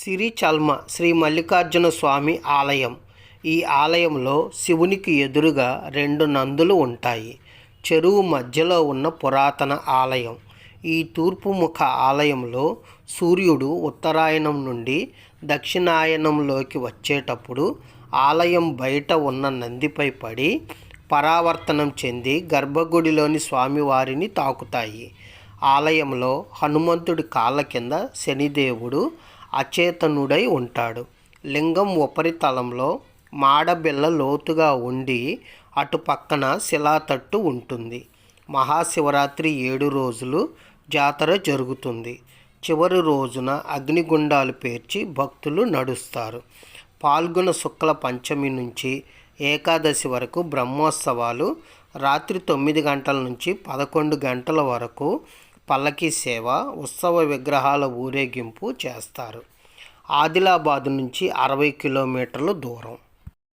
సిరిచల్మ శ్రీ మల్లికార్జున స్వామి ఆలయం. ఈ ఆలయంలో శివునికి ఎదురుగా 2 నందులు ఉంటాయి. చెరువు మధ్యలో ఉన్న పురాతన ఆలయం. ఈ తూర్పు ముఖ ఆలయంలో సూర్యుడు ఉత్తరాయణం నుండి దక్షిణాయనంలోకి వచ్చేటప్పుడు ఆలయం బయట ఉన్న నందిపై పడి పరావర్తనం చెంది గర్భగుడిలోని స్వామివారిని తాకుతాయి. ఆలయంలో హనుమంతుడి కాళ్ళ కింద శనిదేవుడు అచేతనుడై ఉంటాడు. లింగం ఉపరితలంలో మాడబిళ్ళ లోతుగా ఉండి అటు పక్కన శిలాతట్టు ఉంటుంది. మహాశివరాత్రి 7 రోజులు జాతర జరుగుతుంది. చివరి రోజున అగ్నిగుండాలు పేర్చి భక్తులు నడుస్తారు. పాల్గొన శుక్ల పంచమి నుంచి ఏకాదశి వరకు బ్రహ్మోత్సవాలు. రాత్రి 9 గంటల నుంచి 11 గంటల వరకు పల్లకీ సేవ, ఉత్సవ విగ్రహాల ఊరేగింపు చేస్తారు. ఆదిలాబాద్ నుంచి 60 కిలోమీటర్ల దూరం.